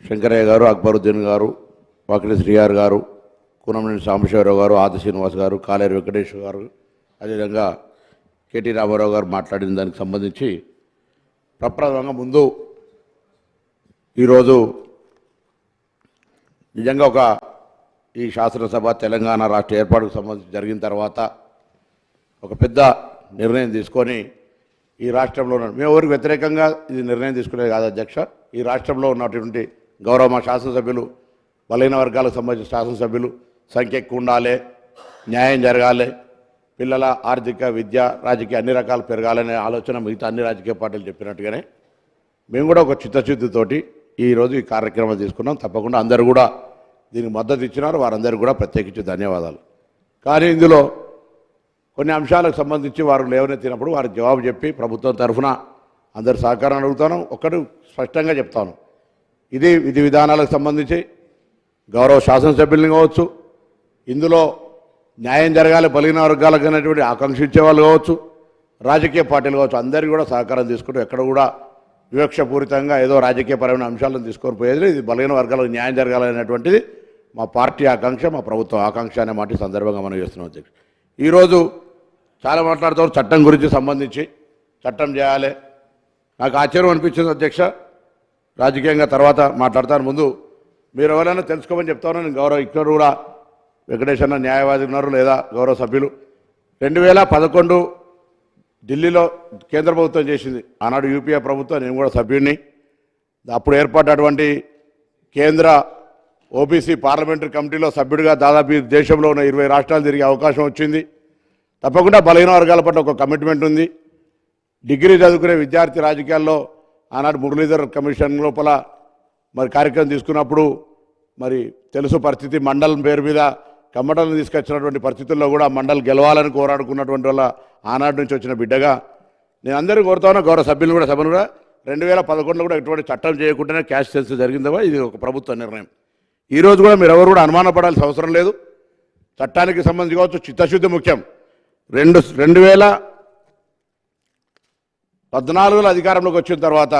శంకరయ్య గారు, అక్బరుద్దీన్ గారు, వాకిటి శ్రీయార్ గారు, కూనంనేని సాంబశివరావు గారు, ఆది శ్రీనివాస్ గారు, కాలేరు వెంకటేశ్వర గారు, అదేవిధంగా కేటీ రామారావు గారు మాట్లాడిన దానికి సంబంధించి ప్రప్రథమంగా ముందు ఈరోజు నిజంగా ఈ శాసనసభ తెలంగాణ రాష్ట్ర ఏర్పాటుకు సంబంధించి జరిగిన తర్వాత ఒక పెద్ద నిర్ణయం తీసుకొని ఈ రాష్ట్రంలో మేము ఎవరికి వ్యతిరేకంగా ఇది నిర్ణయం తీసుకునేది కాదు అధ్యక్ష. ఈ రాష్ట్రంలో ఉన్నటువంటి గౌరవ మా శాసనసభ్యులు, బలహీన వర్గాలకు సంబంధించిన శాసనసభ్యులు సంఖ్య ఎక్కువ ఉండాలి, న్యాయం జరగాలి, పిల్లల ఆర్థిక, విద్య, రాజకీయ అన్ని రకాలు పెరగాలనే ఆలోచన మిగతా అన్ని రాజకీయ పార్టీలు చెప్పినట్టుగానే మేము కూడా ఒక చిత్తశుద్ధితోటి ఈరోజు ఈ కార్యక్రమం తీసుకున్నాం. తప్పకుండా అందరూ కూడా దీనికి మద్దతు ఇచ్చినారు, వారందరూ కూడా ప్రత్యేకించి ధన్యవాదాలు. కానీ ఇందులో కొన్ని అంశాలకు సంబంధించి వారు లేవనెత్తినప్పుడు వారికి జవాబు చెప్పి ప్రభుత్వం తరఫున అందరు సహకారం అడుగుతాను. ఒక్కటి స్పష్టంగా చెప్తాను, ఇది విధి విధానాలకు సంబంధించి గౌరవ శాసనసభ్యులను కావచ్చు, ఇందులో న్యాయం జరగాలి బలహీన వర్గాలకు అనేటువంటి ఆకాంక్షించే వాళ్ళు కావచ్చు, రాజకీయ పార్టీలు కావచ్చు, అందరికీ కూడా సహకారం తీసుకుంటూ ఎక్కడ కూడా వివక్షపూరితంగా ఏదో రాజకీయపరమైన అంశాలను తీసుకొని పోయేది. ఇది బలహీన వర్గాలకు న్యాయం జరగాలనేటువంటిది మా పార్టీ ఆకాంక్ష, మా ప్రభుత్వం ఆకాంక్ష అనే మాట సందర్భంగా మనం చేస్తున్నాం అధ్యక్ష. ఈరోజు చాలా మాట్లాడుతారు చట్టం గురించి సంబంధించి, చట్టం చేయాలి. నాకు ఆశ్చర్యం అనిపించింది అధ్యక్ష, రాజకీయంగా తర్వాత మాట్లాడతాను. ముందు మీరు ఎవరైనా తెలుసుకోమని చెప్తాను. నేను గౌరవ ఇక్కడ కూడా వెంకటేశ్వర న్యాయవాది ఉన్నారు లేదా గౌరవ సభ్యులు, 2011 ఢిల్లీలో కేంద్ర ప్రభుత్వం చేసింది, ఆనాడు యూపీఏ ప్రభుత్వం, నేను కూడా సభ్యుడిని. అప్పుడు ఏర్పడినటువంటి కేంద్ర ఓబీసీ పార్లమెంటరీ కమిటీలో సభ్యుడిగా దాదాపు ఈ దేశంలో ఉన్న 20 రాష్ట్రాలు తిరిగే అవకాశం వచ్చింది. తప్పకుండా బలహీన వర్గాల పట్ల ఒక కమిట్మెంట్ ఉంది. డిగ్రీ చదువుకునే విద్యార్థి రాజకీయాల్లో ఆనాడు మురళీధర్ కమిషన్ లోపల మరి కార్యక్రమం తీసుకున్నప్పుడు మరి తెలుసు పరిస్థితి, మండలం పేరు మీద కమ్మటలను తీసుకొచ్చినటువంటి పరిస్థితుల్లో కూడా మండల్ గెలవాలని కోరాడుకున్నటువంటి వల్ల ఆనాడు నుంచి వచ్చిన బిడ్డగా నేను అందరూ కోరుతాను, గౌరవ సభ్యులు కూడా సభను కూడా 2011లో కూడా ఎటువంటి చట్టం చేయకుండానే క్యాష్ సెన్స్ జరిగిందవా, ఇది ఒక ప్రభుత్వ నిర్ణయం. ఈరోజు కూడా మీరు ఎవరు కూడా అనుమానపడాల్సిన అవసరం లేదు. చట్టానికి సంబంధించి కావచ్చు, చిత్తశుద్ధి ముఖ్యం. 2014లో అధికారంలోకి వచ్చిన తర్వాత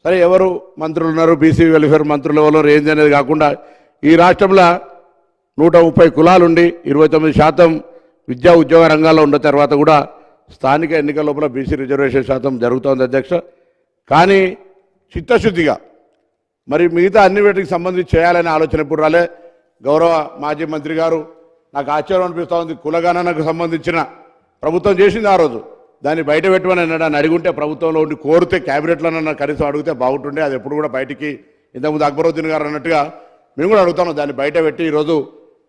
సరే ఎవరు మంత్రులు ఉన్నారు, బీసీ వెల్ఫేర్ మంత్రులు ఎవరు ఏంది అనేది కాకుండా ఈ రాష్ట్రంలో 130 కులాలుండి 29% విద్యా ఉద్యోగ రంగాల్లో ఉన్న తర్వాత కూడా స్థానిక ఎన్నికల లోపల బీసీ రిజర్వేషన్ శాతం జరుగుతోంది అధ్యక్ష. కానీ చిత్తశుద్ధిగా మరి మిగతా అన్ని వీటికి సంబంధించి చేయాలనే ఆలోచన ఎప్పుడు రాలే. గౌరవ మాజీ మంత్రి గారు నాకు ఆశ్చర్యం అనిపిస్తూ ఉంది, కులగణనకు సంబంధించిన ప్రభుత్వం చేసింది ఆ రోజు, దాన్ని బయట పెట్టమని అన్నాడు. అడిగుంటే ప్రభుత్వంలో ఉండి కోరితే క్యాబినెట్లోనన్నా కనీసం అడిగితే బాగుంటుండే. అది ఎప్పుడు కూడా బయటికి ఇంతకుముందు అక్బరుద్దీన్ గారు అన్నట్టుగా మేము కూడా అడుగుతాను, దాన్ని బయట పెట్టి ఈరోజు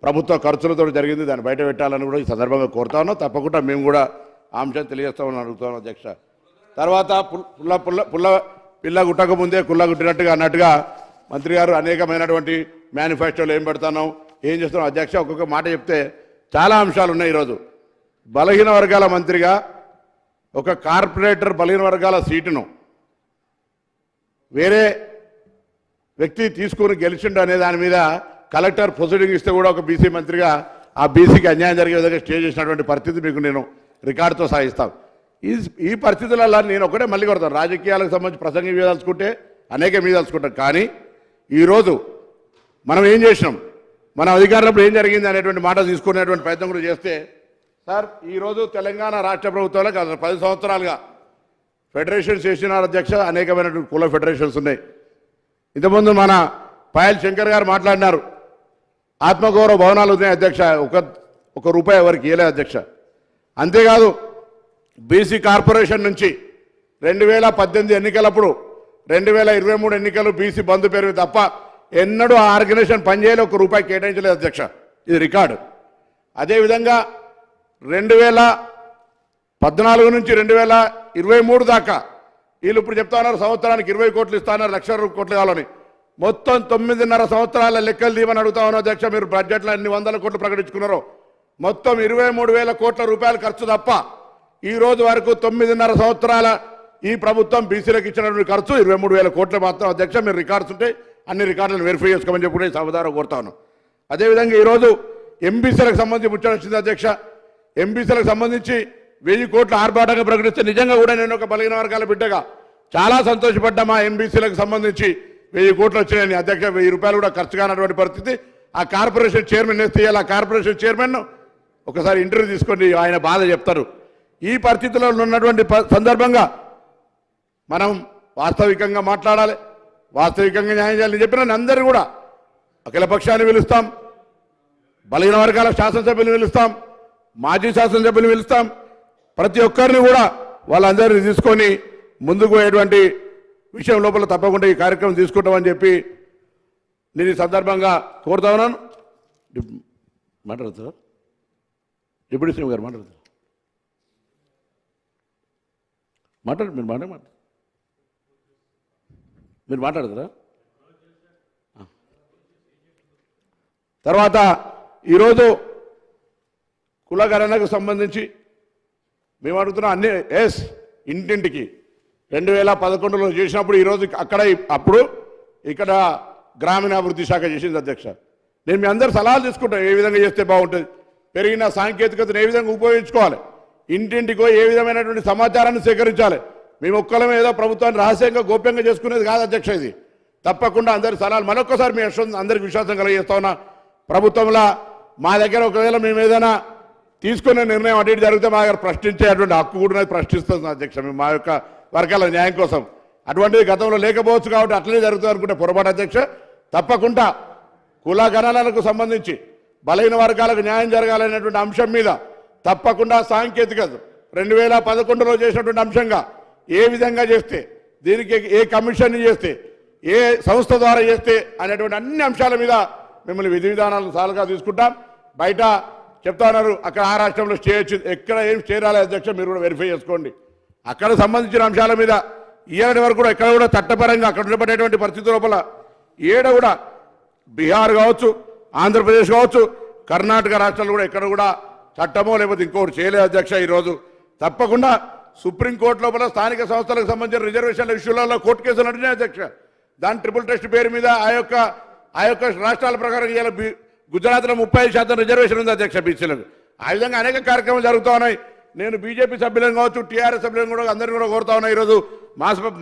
ప్రభుత్వ ఖర్చులతో జరిగింది, దాన్ని బయట పెట్టాలని కూడా ఈ సందర్భంగా కోరుతా ఉన్నాం. తప్పకుండా మేము కూడా ఆ అంశాన్ని తెలియజేస్తామని అడుగుతాను అధ్యక్ష. తర్వాత పిల్ల గుట్టక ముందే కుల్ల గుట్టినట్టుగా అన్నట్టుగా మంత్రి గారు అనేకమైనటువంటి మేనిఫెస్టోలు ఏం పెడతాను, ఏం చేస్తున్నాం అధ్యక్ష. ఒక్కొక్క మాట చెప్తే చాలా అంశాలు ఉన్నాయి. ఈరోజు బలహీన వర్గాల మంత్రిగా ఒక కార్పొరేటర్ బలహీన వర్గాల సీటును వేరే వ్యక్తి తీసుకుని గెలిచిండు అనే దాని మీద కలెక్టర్ ప్రొసీడింగ్ ఇస్తే కూడా ఒక బీసీ మంత్రిగా ఆ బీసీకి అన్యాయం జరిగే విధంగా స్టే చేసినటువంటి పరిస్థితి మీకు నేను రికార్డుతో సాగిస్తాను. ఈ పరిస్థితులలో నేను ఒకటే మళ్ళీ కొడతాను, రాజకీయాలకు సంబంధించి ప్రసంగం ఇవ్వదలుచుకుంటే అనేక మీద దలుచుకుంటాం. కానీ ఈరోజు మనం ఏం చేసినాం, మన అధికారంలో ఏం జరిగింది అనేటువంటి మాట తీసుకునేటువంటి ప్రయత్నం కూడా చేస్తే, సార్ ఈరోజు తెలంగాణ రాష్ట్ర ప్రభుత్వంలో 10 సంవత్సరాలుగా ఫెడరేషన్స్ చేసినారు అధ్యక్ష. అనేకమైనటువంటి కుల ఫెడరేషన్స్ ఉన్నాయి. ఇంతకుముందు మన పాయల్ శంకర్ గారు మాట్లాడినారు, ఆత్మగౌరవ భవనాలు ఉన్నాయి అధ్యక్ష, ఒక రూపాయి ఎవరికి ఇవ్వలేదు అధ్యక్ష. అంతేకాదు బీసీ కార్పొరేషన్ నుంచి 2018 ఎన్నికలప్పుడు 2023 ఎన్నికలు బీసీ బంధు పేరు తప్ప ఎన్నడూ ఆ ఆర్గనైజేషన్ పనిచేయాలి, ఒక రూపాయి కేటాయించలేదు అధ్యక్ష. ఇది రికార్డు. అదేవిధంగా 2014 నుంచి 2023 దాకా వీళ్ళు ఇప్పుడు చెప్తా ఉన్నారు సంవత్సరానికి 20 కోట్లు ఇస్తున్నారు, 1,00,000 కోట్లు కావాలని. మొత్తం 9.5 సంవత్సరాల లెక్కలు దీవని అడుగుతా ఉన్నారు అధ్యక్ష. మీరు బడ్జెట్లో ఎన్ని 100 కోట్లు ప్రకటించుకున్నారో మొత్తం 23,000 కోట్ల రూపాయలు ఖర్చు తప్ప ఈ రోజు వరకు 9.5 సంవత్సరాల ఈ ప్రభుత్వం బీసీలకు ఇచ్చినటువంటి ఖర్చు 23,000 కోట్లు మాత్రం అధ్యక్ష. మీరు రికార్డ్స్ ఉంటే అన్ని రికార్డులను వెరిఫై చేసుకోమని చెప్పి సభదారు కోరుతా ఉన్నాను. అదేవిధంగా ఈరోజు ఎంబీసీలకు సంబంధించి ముచ్చట వచ్చింది అధ్యక్ష. ఎంబీసీలకు సంబంధించి 1000 కోట్ల ఆర్భాటంగా ప్రకటిస్తే నిజంగా కూడా నేను ఒక బలహీన వర్గాల బిడ్డగా చాలా సంతోషపడ్డా. మా ఎంబీసీలకు సంబంధించి 1000 కోట్లు వచ్చినాయని అధ్యక్ష 1000 రూపాయలు కూడా ఖర్చు కానటువంటి పరిస్థితి. ఆ కార్పొరేషన్ చైర్మన్ తీయాలి. ఆ కార్పొరేషన్ చైర్మన్ ఒకసారి ఇంటర్వ్యూ తీసుకొని ఆయన బాధ చెప్తారు. ఈ పరిస్థితుల్లో ఉన్నటువంటి సందర్భంగా మనం వాస్తవికంగా మాట్లాడాలి, వాస్తవికంగా న్యాయం చేయాలని చెప్పిన అందరూ కూడా అఖిల పక్షాన్ని పిలుస్తాం, బలహీన వర్గాల శాసనసభ్యులు పిలుస్తాం, మాజీ శాసనసభ్యులు పిలుస్తాం. ప్రతి ఒక్కరిని కూడా వాళ్ళందరినీ తీసుకొని ముందుకు పోయేటువంటి విషయం లోపల తప్పకుండా ఈ కార్యక్రమం తీసుకుంటామని చెప్పి నేను ఈ సందర్భంగా కోరుతా ఉన్నాను. మాట్లాడతారా? డిప్యూటీ సీఎం గారు మాట్లాడతారు. మీరు మాట్లాడతారా? తర్వాత ఈరోజు కులగణనకు సంబంధించి మేము అడుగుతున్నాం అన్ని ఇంటింటికి 2011లో చేసినప్పుడు ఈరోజు అక్కడ అప్పుడు ఇక్కడ గ్రామీణాభివృద్ధి శాఖ చేసింది అధ్యక్ష. నేను మీ అందరు సలహాలు తీసుకుంటాను, ఏ విధంగా చేస్తే బాగుంటుంది, పెరిగిన సాంకేతికతను ఏ విధంగా ఉపయోగించుకోవాలి, ఇంటింటికో ఏ విధమైనటువంటి సమాచారాన్ని సేకరించాలి. మేము ఒక్కలమే ఏదో ప్రభుత్వాన్ని రహస్యంగా గోప్యంగా చేసుకునేది కాదు అధ్యక్ష. ఇది తప్పకుండా అందరి సలహాలు మరొకసారి మీ అందరికి విశ్వాసం కలిగేస్తా ఉన్నా. ప్రభుత్వంలో మా దగ్గర ఒకవేళ మేము ఏదైనా తీసుకునే నిర్ణయం అటు ఇటు జరిగితే మా దగ్గర ప్రశ్నించేటువంటి హక్కు కూడా ప్రశ్నిస్తుంది అధ్యక్ష. మేము మా యొక్క వర్గాల న్యాయం కోసం అటువంటిది గతంలో లేకపోవచ్చు కాబట్టి అట్లనే జరుగుతుంది అనుకుంటే పొరపాటు అధ్యక్ష. తప్పకుండా కుల గణనలకు సంబంధించి బలహీన వర్గాలకు న్యాయం జరగాలనేటువంటి అంశం మీద తప్పకుండా సాంకేతికత 2011లో చేసినటువంటి అంశంగా ఏ విధంగా చేస్తే, దీనికి ఏ కమిషన్ చేస్తే, ఏ సంస్థ ద్వారా చేస్తే అనేటువంటి అన్ని అంశాల మీద మిమ్మల్ని విధి విధానాలను సాలుగా తీసుకుంటాం. బయట చెప్తా ఉన్నారు అక్కడ ఆ రాష్ట్రంలో స్టే వచ్చింది, ఎక్కడ ఏం స్టే రాలేదు అధ్యక్ష. మీరు కూడా వెరిఫై చేసుకోండి. అక్కడ సంబంధించిన అంశాల మీద ఇయ్యాలని వరకు కూడా ఎక్కడ కూడా చట్టపరంగా అక్కడ ఉండబడేటువంటి పరిస్థితి లోపల ఏడ కూడా బీహార్ కావచ్చు, ఆంధ్రప్రదేశ్ కావచ్చు, కర్ణాటక రాష్ట్రాలు కూడా ఎక్కడ కూడా చట్టమో లేకపోతే ఇంకోటి చేయలేదు అధ్యక్ష. ఈరోజు తప్పకుండా సుప్రీంకోర్టు లోపల స్థానిక సంస్థలకు సంబంధించిన రిజర్వేషన్ల ఇష్యూలలో కోర్టు కేసులు నడిచినాయి అధ్యక్ష. దాని ట్రిపుల్ టెస్ట్ పేరు మీద ఆ యొక్క రాష్ట్రాల ప్రకారం ఇవాళ గుజరాత్లో 35% రిజర్వేషన్ ఉంది అధ్యక్ష బీసీలకు. ఆ విధంగా అనేక కార్యక్రమాలు జరుగుతూ ఉన్నాయి. నేను బీజేపీ సభ్యులను కావచ్చు, టీఆర్ఎస్ సభ్యులను కూడా అందరినీ కూడా కోరుతా ఉన్నా. ఈరోజు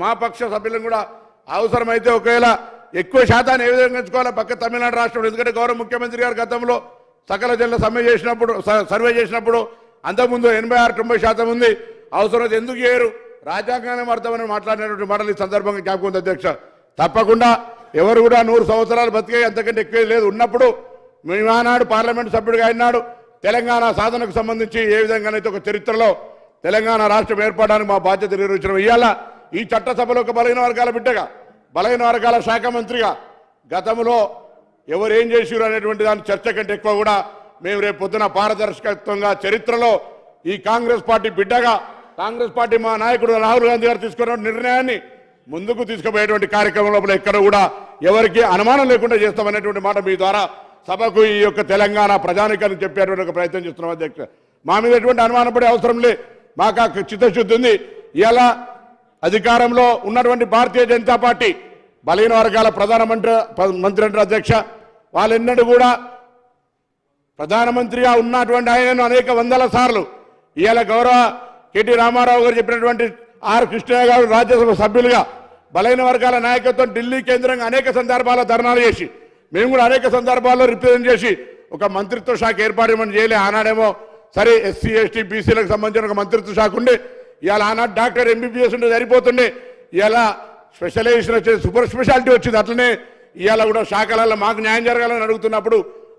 మా పక్ష సభ్యులను కూడా అవసరమైతే ఒకవేళ ఎక్కువ శాతాన్ని ఏ విధంగా ఎంచుకోవాలో పక్క తమిళనాడు రాష్ట్రంలో, ఎందుకంటే గౌరవ ముఖ్యమంత్రి గారు గతంలో సకల జిల్లా సర్వే చేసినప్పుడు అంతకుముందు 86-90% ఉంది. అవసరం ఎందుకు చేయరు, రాజ్యాంగాన్ని అర్థమని మాట్లాడినటువంటి మాటలు ఈ సందర్భంగా జ్ఞాపకం ఉంది అధ్యక్ష. తప్పకుండా ఎవరు కూడా 100 సంవత్సరాలు బతికే అంతకంటే ఎక్కువ లేదు ఉన్నప్పుడు మేము ఆనాడు పార్లమెంటు సభ్యుడిగా అయినాడు తెలంగాణ సాధనకు సంబంధించి ఏ విధంగానైతే ఒక చరిత్రలో తెలంగాణ రాష్ట్రం ఏర్పడడానికి మా బాధ్యత నిర్వహించడం. ఇవాళ ఈ చట్టసభలో ఒక బలహీన వర్గాల బిడ్డగా, బలహీన వర్గాల శాఖ మంత్రిగా గతంలో ఎవరు ఏం చేసిరు అనేటువంటి దాని చర్చ కంటే ఎక్కువ కూడా మేము రేపు పొద్దున పారదర్శకత్వంగా చరిత్రలో ఈ కాంగ్రెస్ పార్టీ బిడ్డగా, కాంగ్రెస్ పార్టీ మా నాయకుడు రాహుల్ గాంధీ గారు తీసుకున్న నిర్ణయాన్ని ముందుకు తీసుకుపోయేటువంటి కార్యక్రమం లోపల ఎక్కడ కూడా ఎవరికి అనుమానం లేకుండా చేస్తామనేటువంటి మాట మీ ద్వారా సభకు ఈ యొక్క తెలంగాణ ప్రజానికాన్ని చెప్పేటువంటి ఒక ప్రయత్నం చేస్తున్నాం అధ్యక్ష. మా మీద ఎటువంటి అనుమానం పడే అవసరం లే, మాకు చిత్తశుద్ధి ఉంది. ఇలా అధికారంలో ఉన్నటువంటి భారతీయ జనతా పార్టీ బలహీన వర్గాల మంత్రి అంటారు అధ్యక్ష. వాళ్ళెన్నడూ కూడా ప్రధానమంత్రిగా ఉన్నటువంటి ఆయనను అనేక వందల సార్లు ఇవాళ గౌరవ కేటీ రామారావు గారు చెప్పినటువంటి ఆర్ కృష్ణయ్య గారు రాజ్యసభ సభ్యులుగా బలహీన వర్గాల నాయకత్వం ఢిల్లీ కేంద్రంగా అనేక సందర్భాల్లో ధర్నాలు చేసి మేము కూడా అనేక సందర్భాల్లో రిప్రజెంట్ చేసి ఒక మంత్రిత్వ శాఖ ఏర్పాటు చేయలే. ఆనాడేమో సరే ఎస్సీ ఎస్టీ బీసీలకు సంబంధించిన ఒక మంత్రిత్వ శాఖ ఉండే, ఇవాళ ఆనాడు డాక్టర్ ఎంబీబీఎస్ ఉంటే సరిపోతుండే, ఇవాళ స్పెషలైజేషన్ వచ్చేది, సూపర్ స్పెషాలిటీ వచ్చింది. అట్లనే ఇవాళ కూడా శాఖలలో మాకు న్యాయం జరగాలని అడుగుతున్నప్పుడు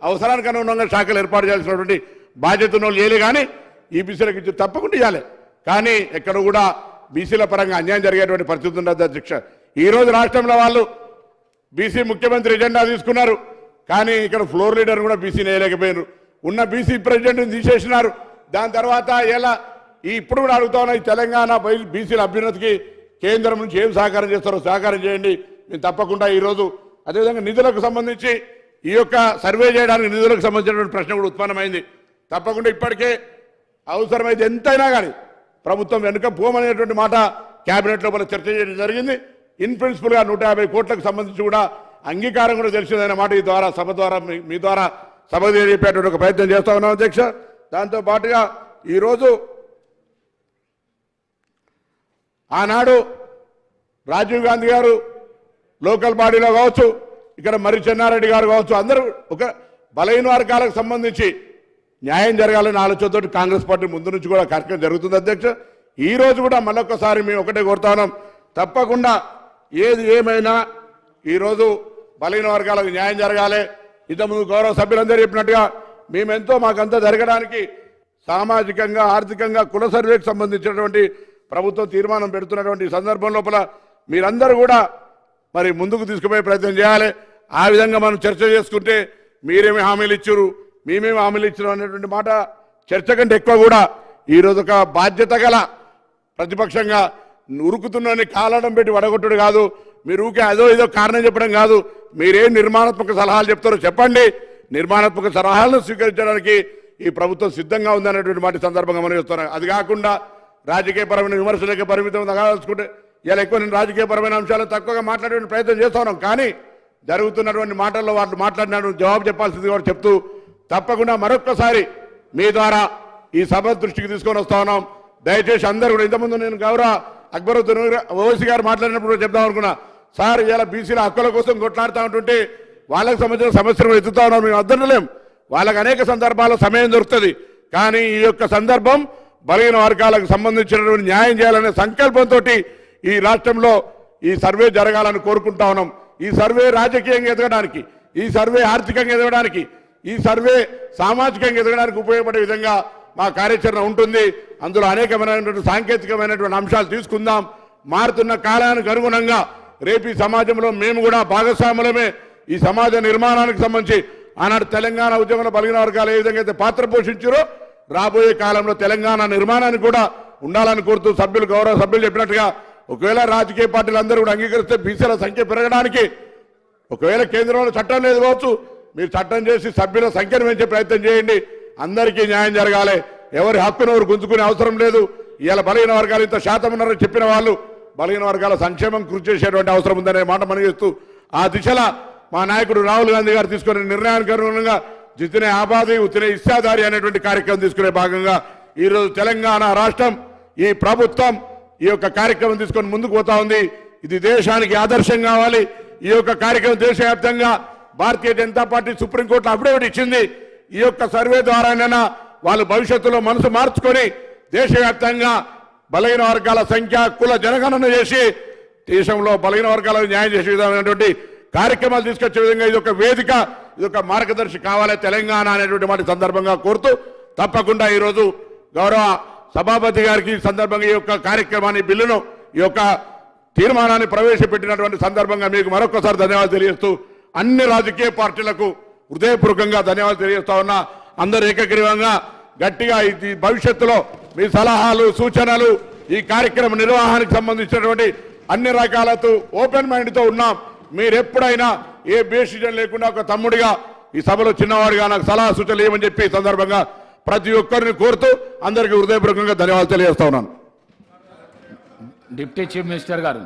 అవసరానికి అనుగుణంగా శాఖలు ఏర్పాటు చేయాల్సినటువంటి బాధ్యత చేయలే. కానీ ఈ బీసీలకు ఇచ్చి తప్పకుండా ఇవ్వాలి. కానీ ఎక్కడ కూడా బీసీల పరంగా అన్యాయం జరిగేటువంటి పరిస్థితి ఉండదు అధ్యక్ష. ఈరోజు రాష్ట్రంలో వాళ్ళు బీసీ ముఖ్యమంత్రి ఎజెండా తీసుకున్నారు, కానీ ఇక్కడ ఫ్లోర్ లీడర్ కూడా బీసీని వేయలేకపోయారు. ఉన్న బీసీ ప్రెసిడెంట్ని తీసేసినారు. దాని తర్వాత ఇలా ఇప్పుడు కూడా అడుగుతా ఉన్నాయి, తెలంగాణ బీసీల అభ్యున్నతికి కేంద్రం నుంచి ఏం సహకారం చేస్తారో సహకారం చేయండి. మేము తప్పకుండా ఈరోజు అదేవిధంగా నిధులకు సంబంధించి ఈ యొక్క సర్వే చేయడానికి నిధులకు సంబంధించినటువంటి ప్రశ్న కూడా ఉత్పన్నమైంది. తప్పకుండా ఇప్పటికే అవసరమైతే ఎంతైనా కానీ ప్రభుత్వం వెనుక పోమనేటువంటి మాట క్యాబినెట్ లోపల చర్చ చేయడం జరిగింది. ఇన్ ప్రిన్సిపల్గా 150 కోట్లకు సంబంధించి కూడా అంగీకారం కూడా తెలిసిందనే మాట ఈ ద్వారా సభ ద్వారా మీ ద్వారా సభ చెప్పేటువంటి ఒక ప్రయత్నం చేస్తా ఉన్నాం అధ్యక్ష. దాంతో పాటుగా ఈరోజు ఆనాడు రాజీవ్ గాంధీ గారు లోకల్ బాడీలో కావచ్చు, ఇక్కడ మరి చెన్నారెడ్డి గారు కావచ్చు, అందరూ ఒక బలహీన వర్గాలకు సంబంధించి న్యాయం జరగాలని ఆలోచనతో కాంగ్రెస్ పార్టీ ముందు నుంచి కూడా కార్యక్రమం జరుగుతుంది అధ్యక్ష. ఈ రోజు కూడా మళ్ళొక్కసారి మేము ఒకటే కోరుతాం, తప్పకుండా ఏది ఏమైనా ఈరోజు బలహీన వర్గాలకు న్యాయం జరగాలి. ఇంతకుముందు గౌరవ సభ్యులందరూ చెప్పినట్టుగా మేమెంతో మాకంతా జరగడానికి సామాజికంగా, ఆర్థికంగా, కుల సర్వేకి సంబంధించినటువంటి ప్రభుత్వం తీర్మానం పెడుతున్నటువంటి సందర్భం లోపల మీరందరూ కూడా మరి ముందుకు తీసుకుపోయే ప్రయత్నం చేయాలి. ఆ విధంగా మనం చర్చ చేసుకుంటే మీరేమి హామీలు ఇచ్చారు, మేమేమి హామీలు ఇచ్చారు అనేటువంటి మాట చర్చ కంటే ఎక్కువ కూడా ఈరోజు ఒక బాధ్యత గల ప్రతిపక్షంగా ఉరుకుతున్నని కాలడం పెట్టి వడగొట్టుడు కాదు, మీరు ఊకే అదో ఏదో కారణం చెప్పడం కాదు, మీరేం నిర్మాణాత్మక సలహాలు చెప్తారో చెప్పండి. నిర్మాణాత్మక సలహాలను స్వీకరించడానికి ఈ ప్రభుత్వం సిద్ధంగా ఉందనేటువంటి మాట సందర్భంగా మనం చెప్తున్నాం. అది కాకుండా రాజకీయపరమైన విమర్శలకే పరిమితం కావాల్సుకుంటే ఇలా ఎక్కువ నేను రాజకీయపరమైన అంశాలను తక్కువగా మాట్లాడే ప్రయత్నం చేస్తా ఉన్నాం. కానీ జరుగుతున్నటువంటి మాటల్లో వాళ్ళు మాట్లాడినటువంటి జవాబు చెప్పాల్సింది కూడా చెప్తూ తప్పకుండా మరొక్కసారి మీ ద్వారా ఈ సభ దృష్టికి తీసుకొని వస్తా ఉన్నాం. దయచేసి అందరూ కూడా, ఇంతకుముందు నేను గౌరవ అక్బరుద్దీన్ ఓవైసీ గారు మాట్లాడినప్పుడు చెప్దాం అనుకున్నా, సార్ ఇలా బీసీల హక్కుల కోసం కొట్లాడుతూ ఉంటుంటే వాళ్ళకి సంబంధించిన సమస్యలు ఎత్తుతా ఉన్నాం, మేము అద్దనలేం. వాళ్ళకి అనేక సందర్భాల్లో సమయం దొరుకుతుంది. కానీ ఈ యొక్క సందర్భం బలహీన వర్గాలకు సంబంధించినటువంటి న్యాయం చేయాలనే సంకల్పంతో ఈ రాష్ట్రంలో ఈ సర్వే జరగాలని కోరుకుంటా ఉన్నాం. ఈ సర్వే రాజకీయంగా ఎదగడానికి, ఈ సర్వే ఆర్థికంగా ఎదగడానికి, ఈ సర్వే సామాజికంగా ఎదగడానికి ఉపయోగపడే విధంగా మా కార్యాచరణ ఉంటుంది. అందులో అనేకమైనటువంటి సాంకేతికమైనటువంటి అంశాలు తీసుకుందాం. మారుతున్న కాలానికి అనుగుణంగా రేపు ఈ సమాజంలో మేము కూడా భాగస్వాములమే. ఈ సమాజ నిర్మాణానికి సంబంధించి ఆనాడు తెలంగాణ ఉద్యమంలో బలహీన వర్గాలు ఏ విధంగా అయితే పాత్ర పోషించారో రాబోయే కాలంలో తెలంగాణ నిర్మాణానికి కూడా ఉండాలని కోరుతూ సభ్యులు, గౌరవ సభ్యులు చెప్పినట్టుగా ఒకవేళ రాజకీయ పార్టీలు అందరూ కూడా అంగీకరిస్తే బీసీల సంఖ్య పెరగడానికి, ఒకవేళ కేంద్రంలో చట్టం లేదు కావచ్చు, మీరు చట్టం చేసి సభ్యుల సంఖ్యను పెంచే ప్రయత్నం చేయండి. అందరికీ న్యాయం జరగాలి. ఎవరి హక్కును ఎవరు గుంజుకునే అవసరం లేదు. ఇవాళ బలహీన వర్గాలు ఇంత శాతం ఉన్నారని చెప్పిన వాళ్ళు బలహీన వర్గాల సంక్షేమం కృషి చేసేటువంటి అవసరం ఉందనే మాట మనం చేస్తూ ఆ దిశలో మా నాయకుడు రాహుల్ గాంధీ గారు తీసుకునే నిర్ణయానికి అనుగుణంగా జితనే ఆబాది ఉతనే ఇస్సాదారి అనేటువంటి కార్యక్రమం తీసుకునే భాగంగా ఈరోజు తెలంగాణ రాష్ట్రం, ఈ ప్రభుత్వం ఈ యొక్క కార్యక్రమం తీసుకొని ముందుకు పోతా ఉంది. ఇది దేశానికి ఆదర్శం కావాలి. ఈ యొక్క కార్యక్రమం దేశవ్యాప్తంగా భారతీయ జనతా పార్టీ సుప్రీంకోర్టులో అఫిడవిట్ ఇచ్చింది. ఈ యొక్క సర్వే ద్వారానైనా వాళ్ళు భవిష్యత్తులో మనసు మార్చుకొని దేశవ్యాప్తంగా బలహీన వర్గాల సంఖ్య, కుల జనగణన చేసి దేశంలో బలహీన వర్గాలకు న్యాయం చేసే విధమైనటువంటి కార్యక్రమాలు తీసుకొచ్చే విధంగా ఇది ఒక వేదిక, ఇది ఒక మార్గదర్శి కావాలి తెలంగాణ అనేటువంటి మాట సందర్భంగా కోరుతూ తప్పకుండా ఈరోజు గౌరవ సభాపతి గారికి ఈ సందర్భంగా ఈ యొక్క కార్యక్రమాన్ని, బిల్లును, ఈ యొక్క తీర్మానాన్ని ప్రవేశపెట్టినటువంటి సందర్భంగా మీకు మరొకసారి ధన్యవాదాలు తెలియజేస్తూ అన్ని రాజకీయ పార్టీలకు హృదయపూర్వకంగా ధన్యవాదాలు తెలియజేస్తా ఉన్నా. అందరూ ఏకగ్రీవంగా గట్టిగా ఇది భవిష్యత్తులో మీ సలహాలు, సూచనలు, ఈ కార్యక్రమ నిర్వహణకు సంబంధించినటువంటి అన్ని రకాలతో ఓపెన్ మైండ్తో ఉన్నాం. మీరు ఎప్పుడైనా ఏ బేసిజన్ లేకుండా ఒక తమ్ముడిగా ఈ సభలో చిన్నవాడిగా నాకు సలహా సూచనలు ఏమని చెప్పి ఈ సందర్భంగా ప్రతి ఒక్కరిని కోరుతూ అందరికీ హృదయపూర్వకంగా ధన్యవాదాలు తెలియజేస్తా ఉన్నాను. డిప్యూటీ చీఫ్ మినిస్టర్ గారు.